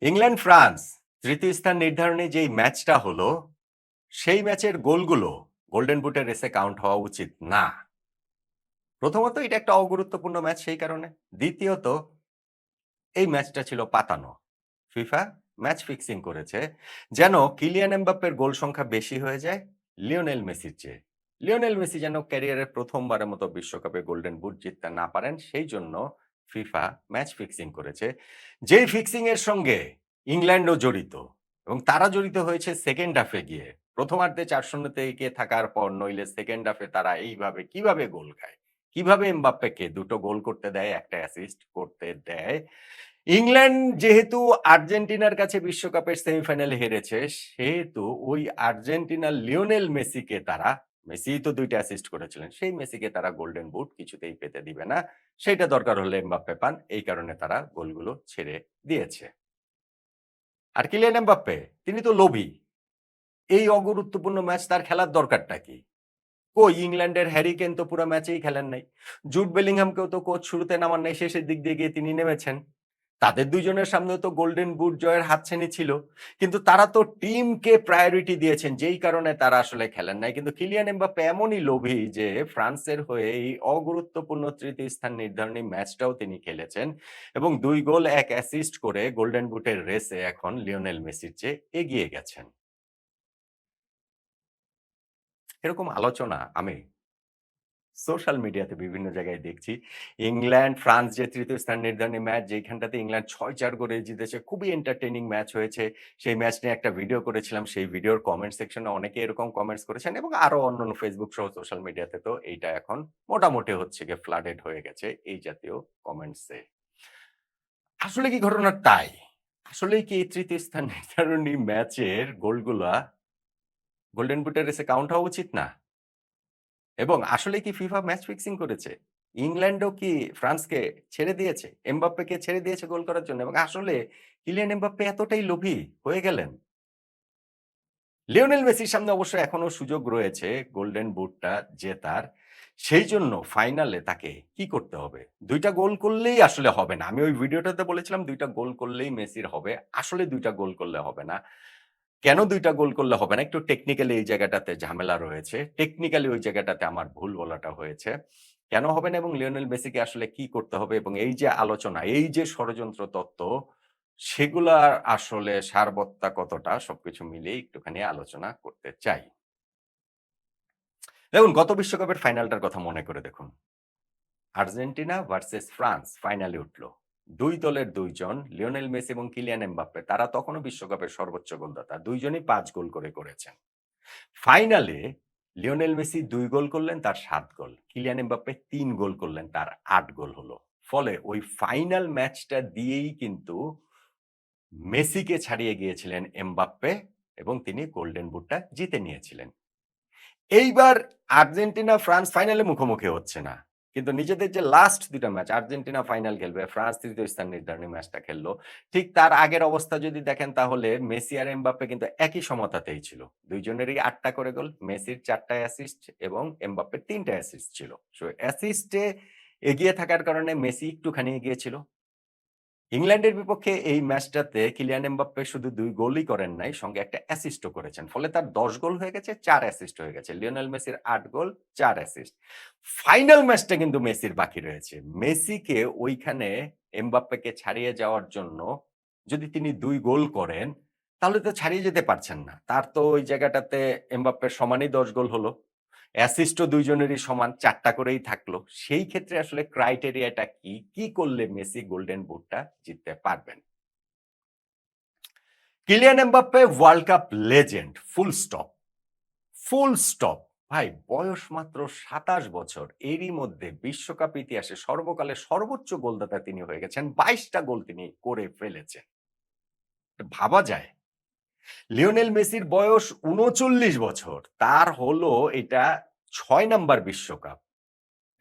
England France তৃতীয় স্থান নির্ধারণী যেই ম্যাচটা হলো, সেই ম্যাচের গোলগুলো গোল্ডেন বুটের রেসে কাউন্ট হওয়া উচিত না। প্রথমত এটা একটা অগুরুত্বপূর্ণ ম্যাচ সেই কারণে। দ্বিতীয়ত এই ম্যাচটা ছিল পাতানো। ফিফা ম্যাচ ফিক্সিং করেছে যেন কিলিয়ান এমবাপ্পের গোল সংখ্যা বেশি হয়ে যায় লিওনেল মেসির চেয়ে। লিওনেল মেসি যেন ক্যারিয়ারের প্রথমবারের মতো বিশ্বকাপে গোল্ডেন বুট জিততে না পারেন সেই জন্য ফিফা ম্যাচ ফিক্সিং করেছে। যেই ফিক্সিং এর সঙ্গে ইংল্যান্ডও জড়িত এবং তারা জড়িত হয়েছে সেকেন্ড হাফে গিয়ে। প্রথমার্ধে ৪-০ তে এগিয়ে থাকার পর নইলে সেকেন্ড হাফে তারা এইভাবে কিভাবে গোল খায়? কিভাবে এমবাপ্পেকে ২ টো গোল করতে দেয়, ১ টা অ্যাসিস্ট করতে দেয়। ইংল্যান্ড যেহেতু আর্জেন্টিনার কাছে বিশ্বকাপের সেমিফাইনালে হেরেছে, সেহেতু ওই আর্জেন্টিনার লিওনেল মেসিকে তারা, মেসিই তো ২ টা অ্যাসিস্ট করেছিলেন। সেই মেসিকে তারা গোল্ডেন বুট কিছুতেই পেতে দিবে না। সেইটা দরকার হলে এমবাপ্পে পান। এই কারণে তারা গোলগুলো ছেড়ে দিয়েছে। আর কিলিয়ান এমবাপ্পে তিনি তো লোভী। এই অগুরুত্বপূর্ণ ম্যাচ তার খেলার দরকারটা কি? কই ইংল্যান্ডের হ্যারি কেন তো পুরা ম্যাচেই খেলেন নাই। জুড বেলিংহামকেও তো কোচ শুরুতে নামান নাই, শেষের দিক দিয়ে গিয়ে তিনি নেমেছেন। তাদের ২ জনের সামনেও তো গোল্ডেন বুট জয়ের হাতছানি ছিল। কিন্তু তারা তো টিমকে প্রায়োরিটি দিয়েছেন, যেই কারণে তারা আসলে খেলেন নাই। কিন্তু কিলিয়ান এমবাপ্পে এমনই লোভী যে ফ্রান্সের হয়ে এই অগুরুত্বপূর্ণ তৃতীয় স্থান নির্ধারণী ম্যাচটাও তিনি খেলেছেন এবং ২ গোল ১ অ্যাসিস্ট করে গোল্ডেন বুটের রেসে এখন লিওনেল মেসির চেয়ে এগিয়ে গেছেন। এরকম আলোচনা আমি সোশ্যাল মিডিয়াতে বিভিন্ন জায়গায় দেখছি। ইংল্যান্ড, ফ্রান্স যে ৩য় স্থান নির্ধারণী ম্যাচ যেখানটাতে ইংল্যান্ড ৬-৪ গোলে জিতেছে। খুবই এন্টারটেইনিং ম্যাচ হয়েছে। সেই ম্যাচ নিয়ে একটা ভিডিও করেছিলাম। সেই ভিডিওর কমেন্ট সেকশনে অনেকে এরকম কমেন্টস করেছেন এবং আরো অন্যান্য Facebook সহ সোশ্যাল মিডিয়াতে তো এইটা এখন মোটামুটি হচ্ছে গিয়ে ফ্লাডেড হয়ে গেছে এই জাতীয় কমেন্টসে। আসলে কি ঘটনা তাই? আসলেই কি এই ৩য় স্থান নির্ধারণী ম্যাচের গোলগুলা গোল্ডেন বুটের রেসে কাউন্ট হওয়া উচিত না? এবং আসলেই কি ফিফা ম্যাচ ফিক্সিং করেছে? ইংল্যান্ডও কি ফ্রান্সকে ছেড়ে দিয়েছে? এমবাপ্পেকে ছেড়ে দিয়েছে গোল করার জন্য এবং আসলে কিলিয়ান এমবাপ্পে এতটাই লোভী হয়ে গেলেন? লিওনেল মেসির সামনে অবশ্য এখনো সুযোগ রয়েছে গোল্ডেন বুটটা জেতার। সেইজন্য ফাইনালে তাকে কি করতে হবে? ২ টা গোল করলেই আসলে হবে না। আমি ওই ভিডিওটাতে বলেছিলাম ২ টা গোল করলেই মেসির হবে। আসলে ২ টা গোল করলে হবে না। কেন ২ টা গোল করলে হবে না? একটু টেকনিক্যালি এই জায়গাটাতে ঝামেলা রয়েছে। টেকনিক্যালি ওই জায়গাটাতে আমার ভুল বলাটা হয়েছে। কেন হবে না এবং লিওনেল মেসিকে আসলে কি করতে হবে এবং এই যে আলোচনা, এই যে ষড়যন্ত্র তত্ত্ব, সেগুলার আসলে সারবত্তা কতটা সবকিছু মিলিয়ে একটুখানি আলোচনা করতে চাই। দেখুন গত বিশ্বকাপের ফাইনালটার কথা মনে করে দেখুন। আর্জেন্টিনা ভার্সাস ফ্রান্স ফাইনালে উঠল। ২ দলের ২ জন লিওনেল মেসি এবং কিলিয়ান এমবাপ্পে তারা তখনো বিশ্বকাপের সর্বোচ্চ গোলদাতা। ২ জনই ৫ গোল করে করেছেন। ফাইনালে লিওনেল মেসি ২ গোল করলেন, তার ৭ গোল। কিলিয়ান এমবাপ্পে ৩ গোল করলেন, তার ৮ গোল হলো। ফলে ওই ফাইনাল ম্যাচটা দিয়েই কিন্তু মেসিকে ছাড়িয়ে গিয়েছিলেন এমবাপ্পে এবং তিনি গোল্ডেন বুটটা জিতে নিয়েছিলেন। এইবার আর্জেন্টিনা ফ্রান্স ফাইনালে মুখোমুখি হচ্ছে না। কিন্তু নিজেদের যে লাস্ট ২ টা ম্যাচ আর্জেন্টিনা ফাইনাল খেলবে, ফ্রান্স ৩য় স্থান নির্ধারণী ম্যাচটা খেলল। ঠিক তার আগের অবস্থা যদি দেখেন তাহলে মেসি আর এমবাপ্পে কিন্তু একই সমতাতেই ছিল। ২ জনেরই ৮ টা করে গোল। মেসির ৪ টা অ্যাসিস্ট এবং এমবাপ্পের ৩ টা অ্যাসিস্ট ছিল। সো অ্যাসিস্টে এগিয়ে থাকার কারণে মেসি একটুখানি এগিয়ে ছিল। ইংল্যান্ডের বিপক্ষে এই ম্যাচটাতে কিলিয়ান এমবাপ্পে শুধু ২ গোলই করেন নাই, সঙ্গে একটা অ্যাসিস্টও করেছেন। ফলে তার ১০ গোল হয়ে গেছে, ৪ অ্যাসিস্ট হয়ে গেছে। লিওনেল মেসির ৮ গোল, ৪ অ্যাসিস্ট। ফাইনাল ম্যাচটা কিন্তু মেসির বাকি রয়েছে। মেসিকে ওইখানে এমবাপ্পেকে ছাড়িয়ে যাওয়ার জন্য যদি তিনি ২ গোল করেন, তাহলে তো ছাড়িয়ে যেতে পারছেন না। তার তো ওই জায়গাটাতে এমবাপ্পের সমানই ১০ গোল হলো। অ্যাসিস্টও ২ জনেরই সমান ৪ টা করেই থাকলো। সেই ক্ষেত্রে আসলে ক্রাইটেরিয়াটা কি? কি করলে মেসি গোল্ডেন বুটটা জিততে পারবেন? Kylian Mbappe world cup legend full stop. Full stop. ভাই বয়স মাত্র ২৭ বছর। এরই মধ্যে বিশ্বকাপ ইতিহাসে সর্বকালের সর্বোচ্চ গোলদাতা তিনি হয়ে গেছেন। ২২ টা গোল তিনি করে ফেলেছেন। ভাবা যায়? লিওনেল মেসির বয়স ৩৯ বছর। তার হলো এটা ৬ নাম্বার বিশ্বকাপ।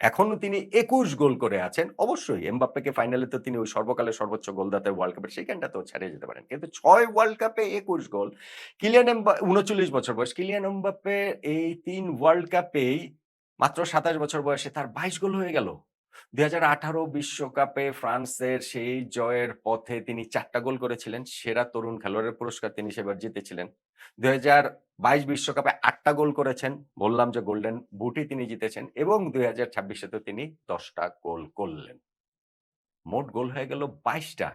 এখনো তিনি ২১ গোল করে আছেন। অবশ্যই এমবাপ্পেকে ফাইনালে তো তিনি ওই সর্বকালের সর্বোচ্চ গোলদাতা ওয়ার্ল্ড কাপের সেখানটাতেও ছাড়িয়ে যেতে পারেন। কিন্তু ৬ ওয়ার্ল্ড কাপে ২১ গোল। ৩৯ বছর বয়স। কিলিয়ান এমবাপ্পে এই ৩ ওয়ার্ল্ড কাপেই মাত্র ২৭ বছর বয়সে তার ২২ গোল হয়ে গেল। 2018 বিশ্বকাপে ফ্রান্সের সেই জয়ের পথে তিনি ৪ টা গোল করেছিলেন। সেরা তরুণ খেলোয়াড়ের পুরস্কার তিনি সেবার জিতেছিলেন। 2022 বিশ্বকাপে ৮ টা গোল করেছেন। বললাম যে গোল্ডেন বুটই তিনি জিতেছেন এবং 2026 এ তো তিনি ১০ টা গোল করলেন। মোট গোল হয়ে গেল ২২ টা।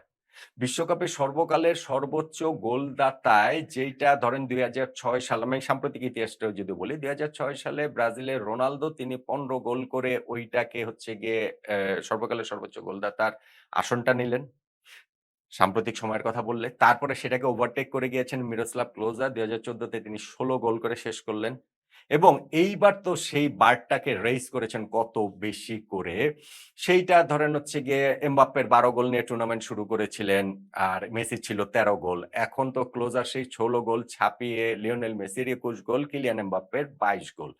বিশ্বকাপের সর্বকালের সর্বোচ্চ গোলদাতায় যেইটা ধরেন ২০০৬ সাল আমি সাম্প্রতিক ইতিহাসটাও যদি বলি, ২০০৬ সালে ব্রাজিলের রোনালদো তিনি ১৫ গোল করে ওইটাকে হচ্ছে গিয়ে সর্বকালের সর্বোচ্চ গোলদাতার আসনটা নিলেন। সাম্প্রতিক সময়ের কথা বললে। তারপরে সেটাকে ওভারটেক করে গিয়েছেন মিরোস্লাভ ক্লোজা। ২০১৪ তে তিনি ১৬ গোল করে শেষ করলেন। এবং এইবার তো সেই বারটাকে রেইজ করেছেন কত বেশি করে। সেইটা ধরেন হচ্ছে গিয়ে এমবাপ্পের ১২ গোল নিয়ে টুর্নামেন্ট শুরু করেছিলেন। আর মেসির ছিল ১৩ গোল। এখন তো ক্লোজার সেই ১৬ গোল ছাপিয়ে লিওনেল মেসির ২১ গোল, কিলিয়ান এমবাপ্পের ২২ গোল।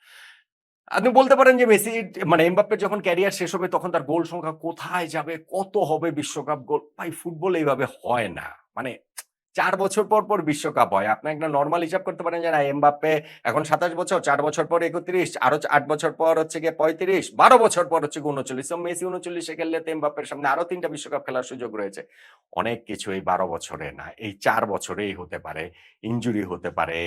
আপনি বলতে পারেন যে মেসি মানে এমবাপ্পের যখন ক্যারিয়ার শেষ হবে তখন তার গোল সংখ্যা কোথায় যাবে, কত হবে বিশ্বকাপ গোল? ভাই ফুটবল এইভাবে হয় না। মানে ৪ বছর পর বিশ্বকাপ হয়। আপনি একটা নরমাল হিসাব করতে পারেন যে না এমবাপ্পে এখন ২৭ বছর, ৪ বছর পর ৩১, আরো ৮ বছর পর হচ্ছে গিয়ে ৩৫, ১২ বছর পর হচ্ছে গিয়ে ৩৯। সো মেসি ৩৯ এ খেললে তো এমবাপ্পের সামনে আরো ৩ টা বিশ্বকাপ খেলার সুযোগ রয়েছে। অনেক কিছু এই ১২ বছরে না, এই ৪ বছরেই হতে পারে। ইনজুরি হতে পারে।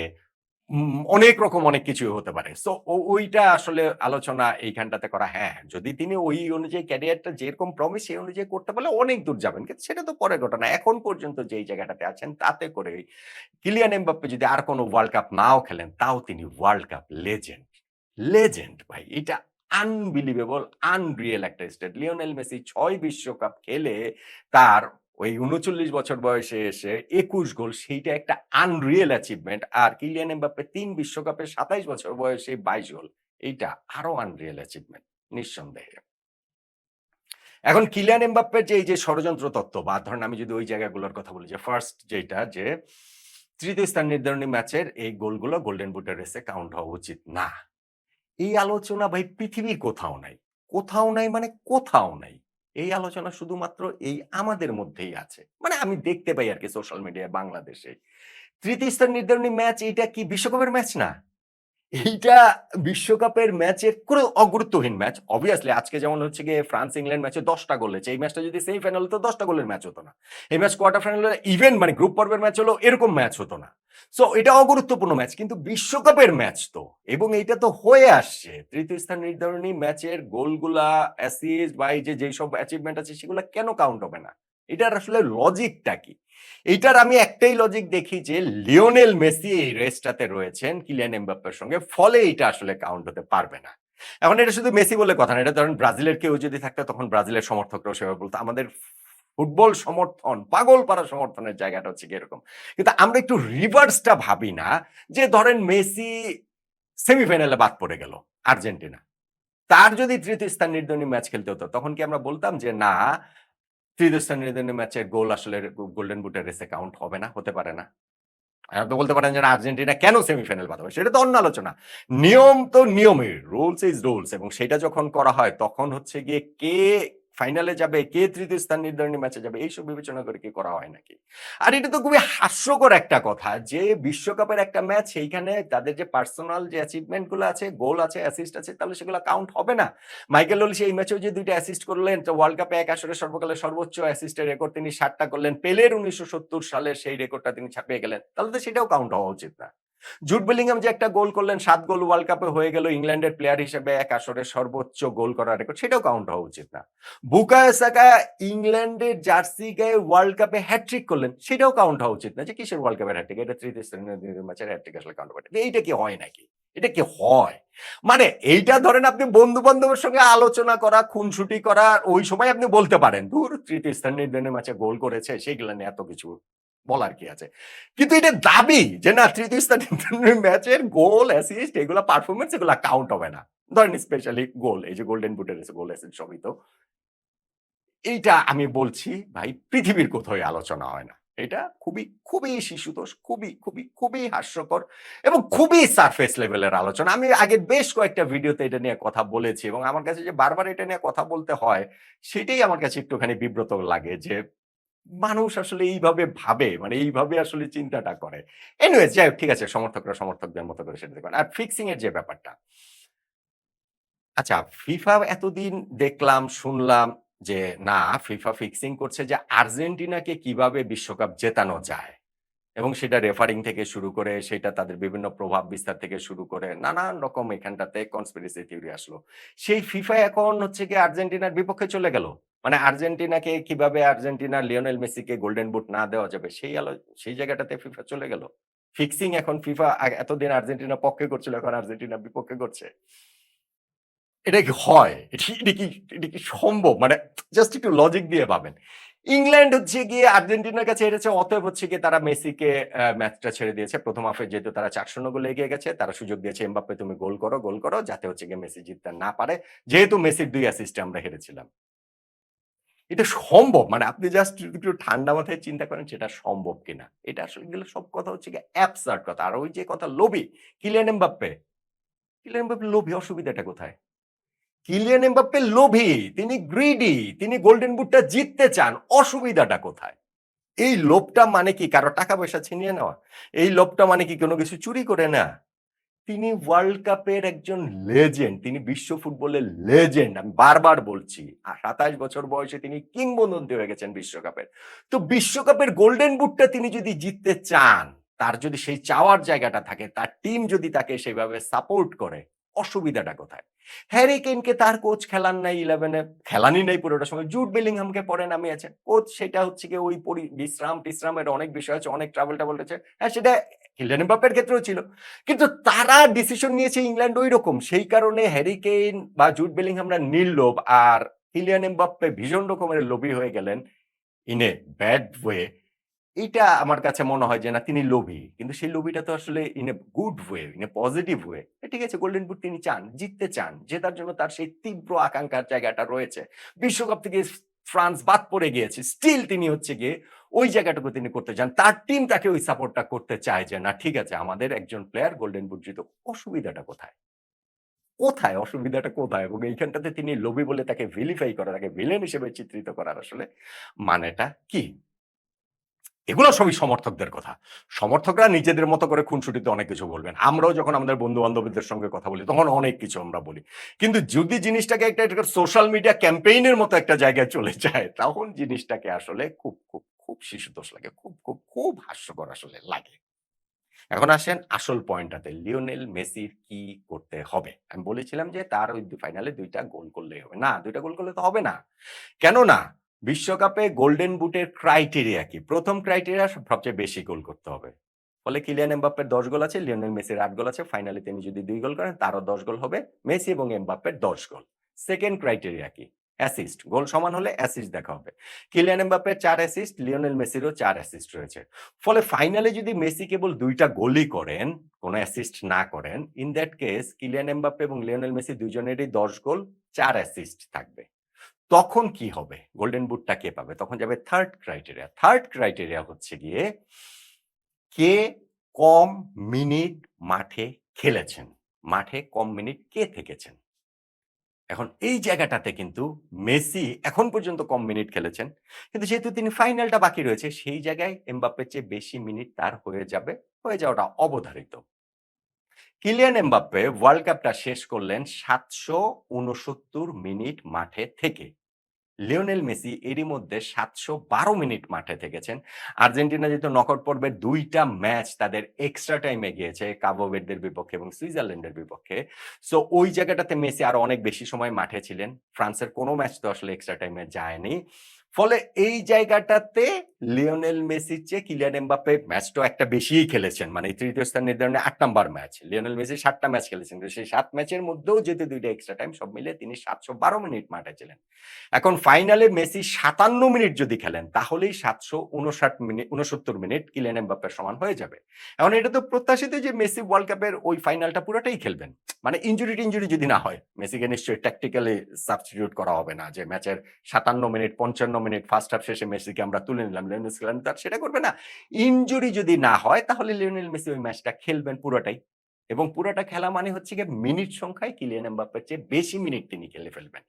অনেক রকম অনেক কিছুই হতে পারে। সো ওইটা আসলে আলোচনা এইখানটাতে করা হ্যাঁ, যদি তিনি ওই অনুযায়ী ক্যারিয়ারটা যেরকম প্রমিস সেই অনুযায়ী করতে পারলে অনেক দূর যাবেন। কিন্তু সেটা তো পরের ঘটনা। এখন পর্যন্ত যেই জায়গাটাতে আছেন তাতে করে কিলিয়ান এমবাপ্পে যদি আর কোন ওয়ার্ল্ড কাপ নাও খেলেন তাও তিনি ওয়ার্ল্ড কাপ লেজেন্ড। লেজেন্ড ভাই। এটা আনবিলিভেবল, আনরিয়াল একটা স্টেট। লিওনেল মেসি ৬ বিশ্বকাপ খেলে তার ওই ৩৯ বছর বয়সে এসে ২১ গোল সেইটা একটা আনরিয়াল অ্যাচিভমেন্ট। আর কিলিয়ান এমবাপ্পে ৩ বিশ্বকাপে ২৭ বছর বয়সে ২২ গোল। এইটা আরো আনরিয়াল অ্যাচিভমেন্ট নিঃসন্দেহে। এখন কিলিয়ান এমবাপ্পের যে এই যে ষড়যন্ত্র তত্ত্ব বা ধরেন আমি যদি ওই জায়গাগুলোর কথা বলি যে ফার্স্ট যেটা যে তৃতীয় স্থান নির্ধারণী ম্যাচের এই গোলগুলো গোল্ডেন বুটের রেসে কাউন্ট হওয়া উচিত না। এই আলোচনা ভাই পৃথিবীর কোথাও নাই। কোথাও নাই মানে কোথাও নাই। এই আলোচনা শুধুমাত্র এই আমাদের মধ্যেই আছে। মানে আমি দেখতে পাই আরকি সোশ্যাল মিডিয়ায় বাংলাদেশে। তৃতীয় স্থান নির্ধারণী ম্যাচ এইটা কি বিশ্বকাপের ম্যাচ না? এইটা বিশ্বকাপের ম্যাচের কোনো অগুরুত্বহীন ম্যাচ। অবভিয়াসলি আজকে যেমন হচ্ছে গিয়ে ফ্রান্স ইংল্যান্ড ম্যাচে ১০ টা গোল হয়েছে। এই ম্যাচটা যদি সেমিফাইনাল হতো ১০ টা গোলের ম্যাচ হতো না। এই ম্যাচ কোয়ার্টার ফাইনাল হলে ইভেন মানে গ্রুপ পর্বের ম্যাচ হলেও এরকম ম্যাচ হতো না। সো এটা অগুরুত্বপূর্ণ ম্যাচ। কিন্তু বিশ্বকাপের ম্যাচ তো এবং এইটা তো হয়ে আসছে। তৃতীয় স্থান নির্ধারণী ম্যাচের গোলগুলা, অ্যাসিস্ট বা এই যে যেসব অ্যাচিভমেন্ট আছে সেগুলা কেন কাউন্ট হবে না? এটার আসলে লজিকটা কি? এইটার আমি একটাই লজিক দেখি যে লিওনেল মেসি এই রেসটাতে রয়েছেন কিলিয়ান এমবাপ্পের সঙ্গে। ফলে এইটা আসলে কাউন্ট হতে পারবে না। এখন এটা শুধু মেসি বলে কথা না। এটা ধরেন ব্রাজিলের কেউ যদি থাকতো তখন ব্রাজিলের সমর্থকরাও সেভাবে বলত। আমাদের ফুটবল সমর্থন, পাগলপাড়া সমর্থনের জায়গাটা হচ্ছে গিয়ে এরকম। কিন্তু আমরা একটু রিভার্সটা ভাবি না যে ধরেন মেসি সেমিফাইনালে বাদ পড়ে গেল আর্জেন্টিনা। তার যদি তৃতীয় স্থান নির্ধারণী ম্যাচ খেলতে হতো তখন কি আমরা বলতাম যে না তৃতীয় স্থান নির্ধারণী ম্যাচের গোল আসলে গোল্ডেন বুটের রেসে কাউন্ট হবে না, হতে পারে না। আর আপনি বলতে পারেন যে না আর্জেন্টিনা কেন সেমিফাইনাল বাদ হবে? সেটা তো অন্য আলোচনা। নিয়ম তো নিয়মই। রুলস ইস রুলস এবং সেটা যখন করা হয় তখন হচ্ছে গিয়ে কে ফাইনালে যাবে, কে তৃতীয় স্থান নির্ধারণী ম্যাচে যাবে এইসব বিবেচনা করে কি করা হয় নাকি? আর এটা তো খুবই হাস্যকর একটা কথা যে বিশ্বকাপের একটা ম্যাচ সেইখানে তাদের যে পার্সোনাল যে অ্যাচিভমেন্ট গুলো আছে, গোল আছে, অ্যাসিস্ট আছে তাহলে সেগুলো কাউন্ট হবে না। মাইকেল ওলিস এই ম্যাচেও যে ২ টা অ্যাসিস্ট করলেন তো ওয়ার্ল্ড কাপে এক আসরে সর্বকালের সর্বোচ্চ অ্যাসিস্টের রেকর্ড তিনি ৬০ টা করলেন। পেলের ১৯৭০ সালের সেই রেকর্ডটা তিনি ছাপিয়ে গেলেন। তাহলে তো সেটাও কাউন্ট হওয়া উচিত না। জুড বেলিংহাম যে একটা গোল করলেন ৭ গোল ওয়ার্ল্ড কাপে হয়ে গেল ইংল্যান্ডের প্লেয়ার হিসেবে এক আসরে সর্বোচ্চ গোল করার রেকর্ড সেটাও কাউন্ট হওয়া উচিত না। বুকায়ো সাকা ইংল্যান্ডের জার্সি গায়ে ওয়ার্ল্ড কাপে হ্যাট্রিক করলেন সেটাও কাউন্ট হওয়া উচিত না। যে কিসের ওয়ার্ল্ড কাপের হ্যাট্রিক? এটা তৃতীয় শ্রেণীর ম্যাচের হ্যাট্রিক আসলে কাউন্ট হবে না। এইটা কি হয় নাকি? এটা কি হয়? মানে এইটা ধরেন আপনি বন্ধু-বান্ধবের সঙ্গে আলোচনা করা, খুনসুটি করা ওই সময় আপনি বলতে পারেন, "ধুর তৃতীয় স্থান নির্ধারণী ম্যাচে গোল করেছে সেগুলা নিয়ে এত কিছু বলার কি আছে?" কিন্তু এটা দাবি যে না তৃতীয় স্থান নির্ধারণী ম্যাচের গোল, অ্যাসিস্ট এগুলা পারফরম্যান্স এগুলা কাউন্ট হবে না। ধরেন স্পেশালি গোল, এই যে গোল্ডেন বুটের গোল, অ্যাসিস্ট সবই তো। এইটা আমি বলছি ভাই পৃথিবীর কোথাও আলোচনা হয় না। এটা খুবই শিশুতোষ, খুবই হাস্যকর এবং খুবই সারফেস লেভেলের আলোচনা। আমি আগে বেশ কয়েকটা ভিডিওতে এটা নিয়ে কথা বলেছি এবং আমার কাছে যে বারবার এটা নিয়ে কথা বলতে হয়, সেটাই আমার কাছে একটুখানি বিব্রত লাগে যে মানুষ আসলে এইভাবে ভাবে, মানে এইভাবে আসলে চিন্তাটা করে। এনিওয়েজ যাই হোক ঠিক আছে সমর্থকরা সমর্থকদের মতো করে সেটা দেখবেন। আর ফিক্সিং এর যে ব্যাপারটা আচ্ছা, ফিফা এতদিন দেখলাম, শুনলাম যে না, ফিফা ফিক্সিং করছে যে আর্জেন্টিনাকে কিভাবে বিশ্বকাপ জেতানো যায়। এবং সেটা রেফারিং থেকে শুরু করে, সেটা তাদের বিভিন্ন প্রভাব বিস্তার থেকে শুরু করে নানান রকম এখানটাতে কনস্পিরেসি থিওরি আসলো। সেই ফিফা এখন হচ্ছে গিয়ে আর্জেন্টিনার বিপক্ষে চলে গেল। মানে আর্জেন্টিনাকে কিভাবে আর্জেন্টিনার লিওনেল মেসিকে গোল্ডেন বুট না দেওয়া যাবে সেই জায়গাটাতে ফিফা চলে গেল। ফিক্সিং এখন ফিফা এতদিন আর্জেন্টিনার পক্ষে করছিল, এখন আর্জেন্টিনার বিপক্ষে করছে। এটা কি হয়? এটা কি সম্ভব? মানে জাস্ট একটু লজিক দিয়ে ভাবেন। ইংল্যান্ড হচ্ছে গিয়ে আর্জেন্টিনার কাছে হেরেছে, অতএব হচ্ছে গিয়ে তারা মেসিকে ম্যাচটা ছেড়ে দিয়েছে। ১ম হাফে যেহেতু তারা ৪-০ গোলে এগিয়ে গেছে, তারা সুযোগ দিয়েছে এমবাপ্পে তুমি গোল করো যাতে হচ্ছে গিয়ে মেসি জিততে না পারে। যেহেতু মেসির ২ অ্যাসিস্টে আমরা হেরেছিলাম। এটা সম্ভব। মানে আপনি জাস্ট যদি একটু ঠান্ডা মাথায় চিন্তা করেন সেটা সম্ভব কিনা। এটা আসলে এগুলো সব কথা হচ্ছে গিয়ে অ্যাবসার্ড কথা। আর ওই যে কথা লোভী, কিলিয়ান এমবাপ্পে। কিলিয়ান এমবাপ্পে লোভী, অসুবিধাটা কোথায়? কিলিয়ান এমবাপ্পে লোভী, তিনি গ্রিডি, তিনি গোল্ডেন বুটটা জিততে চান। অসুবিধাটা কোথায়? এই লোভটা মানে কি কারো টাকা-পয়সা ছিনিয়ে নেওয়া? এই লোভটা মানে কি কোন কিছু চুরি করে নেয়া? তিনি ওয়ার্ল্ড কাপের একজন লেজেন্ড। তিনি বিশ্ব ফুটবলের লেজেন্ড। আমি বারবার বলছি। ২৭ বছর বয়সে তিনি কিংবদন্তি হয়ে গেছেন বিশ্বকাপের। তো বিশ্বকাপের গোল্ডেন বুটটা তিনি যদি জিততে চান, তার যদি সেই চাওয়ার জায়গাটা থাকে, তার টিম যদি তাকে সেভাবে সাপোর্ট করে, অসুবিধাটা কোথায়? হ্যারি কেইনকে তার কোচ খেলান নাই 11 এ, খেলানই নাই পুরোটা সময়। জুড বেলিংহামকে পরে নামিয়েছেন। কোচ সেটা হচ্ছে গিয়ে ওই বিশ্রাম-টিশ্রামের অনেক বিষয় আছে, অনেক ট্রাভেল-টাভেল হয়েছে। হ্যাঁ, সেটা কিলিয়ান এমবাপ্পের ক্ষেত্রেও ছিল। কিন্তু তারা ডিসিশন নিয়েছে ইংল্যান্ড ঐরকম। সেই কারণে হ্যারি কেইন বা জুড বেলিংহামরা নির্লোভ, আর কিলিয়ান এমবাপ্পে ভীষণ রকমের লোভী হয়ে গেলেন ইন এ ব্যাড ওয়ে। এইটা আমার কাছে মনে হয় যে না, তিনি লোভী। কিন্তু সেই লোভীটা তো আসলে in a good way, in a positive way. ঠিক আছে, গোল্ডেন বুট তিনি চান, জিততে চান। জেতার জন্য তার সেই তীব্র আকাঙ্ক্ষার জায়গাটা রয়েছে। বিশ্বকাপ থেকে ফ্রান্স বাদ পড়ে গিয়েছে। স্টিল তিনি হচ্ছে গিয়ে ওই জায়গাটুকু তিনি করতে চান। তার টিম তাকে ওই সাপোর্টটা করতে চায় যে না, ঠিক আছে, আমাদের একজন প্লেয়ার গোল্ডেন বুট জিতুক। অসুবিধাটা কোথায়? কোথায় অসুবিধাটা কোথায়? এবং এইখানটাতে তিনি লোভী বলে তাকে ভিলিফাই করা, তাকে ভিলেন হিসেবে চিত্রিত করার আসলে মানেটা কি? এগুলো সবই সমর্থকদের কথা। সমর্থকরা নিজেদের মতো করে খুনসুটিতে অনেক কিছু বলবেন। আমরাও যখন আমাদের বন্ধু-বান্ধবদের সঙ্গে কথা বলি, তখন অনেক কিছু আমরা বলি। কিন্তু যদি জিনিসটাকে একটা সোশ্যাল মিডিয়া ক্যাম্পেইন এর মতো একটা জায়গায় চলে যায়, তখন জিনিসটাকে আসলে খুব শিশুতোষ লাগে। খুব হাস্যকর আসলে লাগে। এখন আসেন আসল পয়েন্টটাতে। লিওনেল মেসির কি করতে হবে? আমি বলেছিলাম যে তার ওই ফাইনালে ২ টা গোল করলেই হবে। না, ২ টা গোল করলে তো হবে না। কেন না? বিশ্বকাপে গোল্ডেন বুটের ক্রাইটেরিয়া কি? ১ম ক্রাইটেরিয়া সবচেয়ে বেশি গোল করতে হবে। ফলে কিলিয়ান এমবাপ্পের ১০ গোল আছে, লিওনেল মেসির ৮ গোল আছে। ফাইনালে তিনি যদি ২ গোল করেন, তারও ১০ গোল হবে। মেসি এবং এমবাপ্পের ১০ গোল। 2nd ক্রাইটেরিয়া কি? অ্যাসিস্ট। গোল সমান হলে অ্যাসিস্ট দেখা হবে। কিলিয়ান এমবাপ্পের ৪ অ্যাসিস্ট, লিওনেল মেসিরও ৪ অ্যাসিস্ট রয়েছে। ফলে ফাইনালে যদি মেসি কেবল ২ টা গোলই করেন, কোন অ্যাসিস্ট না করেন, in that case Kylian Mbappe এবং লিওনেল মেসি দুজনেরই ১০ গোল, ৪ অ্যাসিস্ট থাকবে। তখন কি হবে? গোল্ডেন বুটটা কে পাবে? তখন যাবে 3rd ক্রাইটেরিয়া। 3rd ক্রাইটেরিয়া হচ্ছে গিয়ে কে কম মিনিট মাঠে খেলেছেন। মাঠে কম মিনিট কে থেকেছেন? এখন এই জায়গাটাতে কিন্তু মেসি এখন পর্যন্ত কম মিনিট খেলেছেন। কিন্তু যেহেতু তিনি ফাইনালটা বাকি রয়েছে, সেই জায়গায় এমবাপ্পের চেয়ে বেশি মিনিট তার হয়ে যাবে। হয়ে যাওয়াটা অবধারিত। কিলিয়ান এমবাপ্পে ওয়ার্ল্ড কাপটা শেষ করলেন ৭৬৯ মিনিট মাঠে থেকে। লিওনেল মেসি এরই মধ্যে ৭১২ মিনিট মাঠে থেকেছেন। আর্জেন্টিনা যেহেতু নকআউট পর্বের ২ টা ম্যাচ তাদের এক্সট্রা টাইমে গিয়েছে, কাবো ভের্দের বিপক্ষে এবং সুইজারল্যান্ডের বিপক্ষে। সো ওই জায়গাটাতে মেসি আরো অনেক বেশি সময় মাঠে ছিলেন। ফ্রান্সের কোনো ম্যাচ তো আসলে এক্সট্রা টাইমে যায়নি। ফলে এই জায়গাটাতে লিওনেল মেসির চেয়ে কিলিয়ান এমবাপ্পে ম্যাচটাও একটা বেশিই খেলেছেন। মানে তৃতীয় স্থান নির্ধারণে ৮ নাম্বার ম্যাচ। লিওনেল মেসি ৭ টা ম্যাচ খেলেছেন। কিন্তু সেই ৭ ম্যাচের মধ্যেও যেহেতু ২ টা এক্সট্রা টাইম, সব মিলিয়ে তিনি ৭১২ মিনিট মাঠে ছিলেন। এখন ফাইনালে মেসি ৫৭ মিনিট যদি খেলেন, তাহলেই ৬৯৯ মিনিট কিলিয়ান এমবাপ্পের সমান হয়ে যাবে। এখন এটা তো প্রত্যাশিত যে মেসি ওয়ার্ল্ড কাপের ওই ফাইনালটা পুরোটাই খেলবেন। মানে ইনজুরি-টিনজুরি যদি না হয়, মেসিকে নিশ্চয়ই ট্যাকটিক্যালি সাবস্টিটিউট করা হবে না যে ম্যাচের ৫৭ মিনিট, ৫৫ মিনিট ফার্স্ট হাফ শেষে মেসিকে আমরা তুলে নিলাম। লিওনেল মেসি খেলেন, তো আর সেটা করবে না। ইনজুরি যদি না হয়, তাহলে লিওনেল মেসি ওই ম্যাচটা খেলবেন পুরোটাই। এবং পুরাটা খেলা মানে হচ্ছে গিয়ে মিনিট সংখ্যায় কিলিয়ান এমবাপ্পের চেয়ে বেশি মিনিট তিনি খেলে ফেলবেন।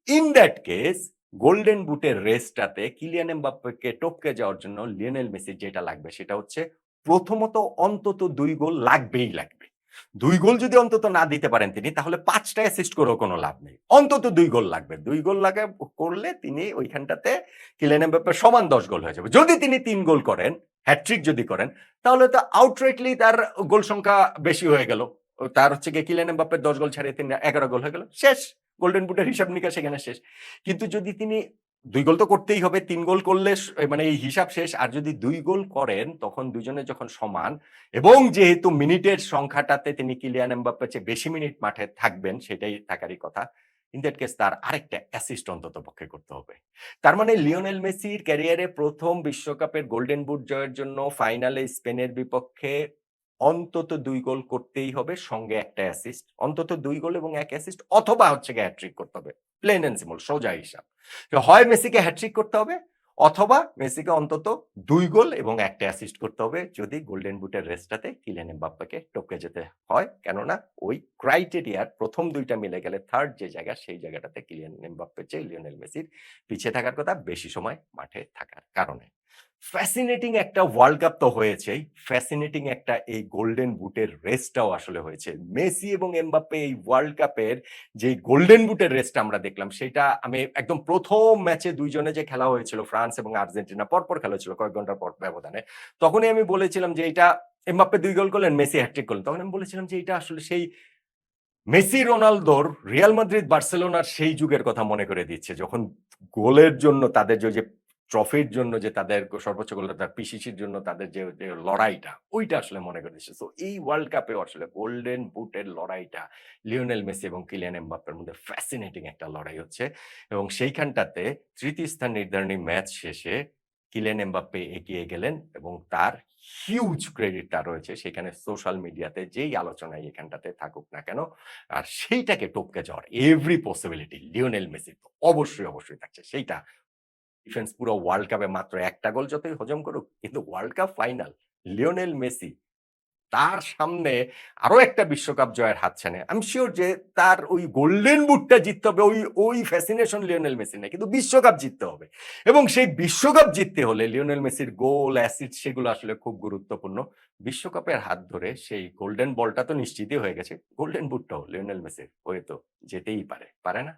ইন দ্যাট কেস গোল্ডেন বুটের রেসটাতে কিলিয়ান এমবাপ্পেকে টপকে যাওয়ার জন্য লিওনেল মেসির যেটা লাগবে সেটা হচ্ছে প্রথমত অন্তত ২ গোল লাগবেই লাগবে। ২ গোল যদি অন্তত না দিতে পারেন তিনি, তাহলে ৫ টা অ্যাসিস্ট করেও কোনো লাভ নেই। অন্তত ২ গোল লাগবে। ২ গোল করলে তিনি ওইখানটাতে কিলিয়ান এমবাপ্পের সমান ১০ গোল হয়ে যাবে। যদি তিনি ৩ গোল করেন, হ্যাট্রিক যদি করেন, তাহলে তো আউটরাইটলি তার গোল সংখ্যা বেশি হয়ে গেল। তার হচ্ছে গিয়ে কিলিয়ান এমবাপ্পের ১০ গোল ছাড়িয়ে তিনি ১১ গোল হয়ে গেল। শেষ। গোল্ডেন বুটের হিসাব-নিকাশ এখানে শেষ। কিন্তু যদি তিনি ২ গোল তো করতেই হবে। ৩ গোল করলে মানে এই হিসাব শেষ। আর যদি ২ গোল করেন, তখন দুজনে যখন সমান এবং যেহেতু মিনিটের সংখ্যাটাতে তিনি কিলিয়ান এমবাপ্পের চেয়ে বেশি মিনিট মাঠে থাকবেন, সেটাই থাকারই কথা। ইন দ্যাট কেস তার আরেকটা অ্যাসিস্ট অন্ততপক্ষে করতে হবে। তার মানে লিওনেল মেসির ক্যারিয়ারে ১ম বিশ্বকাপের গোল্ডেন বুট জয়ের জন্য ফাইনালে স্পেনের বিপক্ষে অন্তত ২ গোল করতেই হবে, সঙ্গে একটা অ্যাসিস্ট। অন্তত ২ গোল এবং ১ অ্যাসিস্ট অথবা হচ্ছে গিয়ে হ্যাট্রিক করতে হবে। প্লেন অ্যান্ড সিম্পল সোজা হিসাব। হয় মেসিকে হ্যাট্রিক করতে হবে অথবা মেসিকে অন্তত ২ গোল এবং ১ টা অ্যাসিস্ট করতে হবে যদি গোল্ডেন বুটের রেসটাতে কিলিয়ান এমবাপ্পেকে টপকে যেতে হয়। কেননা ওই ক্রাইটেরিয়ার ১ম ২ টা মিলে গেলে 3rd যে জায়গা, সেই জায়গাটাতে কিলিয়ান এমবাপ্পের চেয়ে লিওনেল মেসির পিছিয়ে থাকার কথা বেশি সময় মাঠে থাকার কারণে। ফ্যাসিনেটিং একটা ওয়ার্ল্ড কাপ তো হয়েছেই। ফ্যাসিনেটিং একটা এই গোল্ডেন বুটের রেসটাও আসলে হয়েছে। মেসি এবং এমবাপ্পে এই ওয়ার্ল্ড কাপের যে গোল্ডেন বুটের রেসটা আমরা দেখলাম, সেটা আমি একদম ১ম ম্যাচে ২ জনে যে খেলা হয়েছিল ফ্রান্স এবং আর্জেন্টিনা পরপর খেলা হয়েছিল কয়েক ঘন্টার পর ব্যবধানে। তখনই আমি বলেছিলাম যে এটা এমবাপ্পে ২ গোল করলেন, মেসি হ্যাট্রিক করলেন। তখন আমি বলেছিলাম যে এটা আসলে সেই মেসি রোনালদোর রিয়াল মাদ্রিদ বার্সেলোনার সেই যুগের কথা মনে করে দিচ্ছে। যখন গোলের জন্য তাদের যে ট্রফির জন্য যে তাদের সর্বোচ্চ গোলদাতা পিসিসির জন্য তাদের যে লড়াইটা, ওইটা আসলে মনে করে দিচ্ছে। সো এই ওয়ার্ল্ড কাপেও আসলে গোল্ডেন বুটের লড়াইটা লিওনেল মেসি এবং কিলিয়ান এমবাপ্পের মধ্যে ফ্যাসিনেটিং একটা লড়াই হচ্ছে এবং সেইখানটাতে তৃতীয় স্থান নির্ধারণী ম্যাচ শেষে কিলিয়ান এমবাপ্পে এগিয়ে গেলেন এবং তার হিউজ ক্রেডিটটা রয়েছে সেখানে সোশ্যাল মিডিয়াতে যেই আলোচনায় এখানটাতে থাকুক না কেন, আর সেইটাকে টপকে যাওয়ার এভরি পসিবিলিটি লিওনেল মেসির তো অবশ্যই থাকছে। সেইটা ডিফেন্স পুরো ওয়ার্ল্ড কাপে মাত্র ১ টা গোল যতই হজম করুক, কিন্তু world cup final Lionel Messi তার সামনে আরো একটা বিশ্বকাপ জয়ের হাতছানি। আমি সিউর যে তার ওই গোল্ডেন বুটটা জিততে হবে ওই ফ্যাসিনেশন লিওনেল মেসির নাই। কিন্তু বিশ্বকাপ জিততে হবে। এবং সেই বিশ্বকাপ জিততে হলে লিওনেল মেসির গোল, অ্যাসিস্ট সেগুলো আসলে খুব গুরুত্বপূর্ণ। বিশ্বকাপের হাত ধরে সেই গোল্ডেন বলটা তো নিশ্চিতই হয়ে গেছে। গোল্ডেন বুটটাও লিওনেল মেসির হয়ে তো যেতেই পারে। পারে না?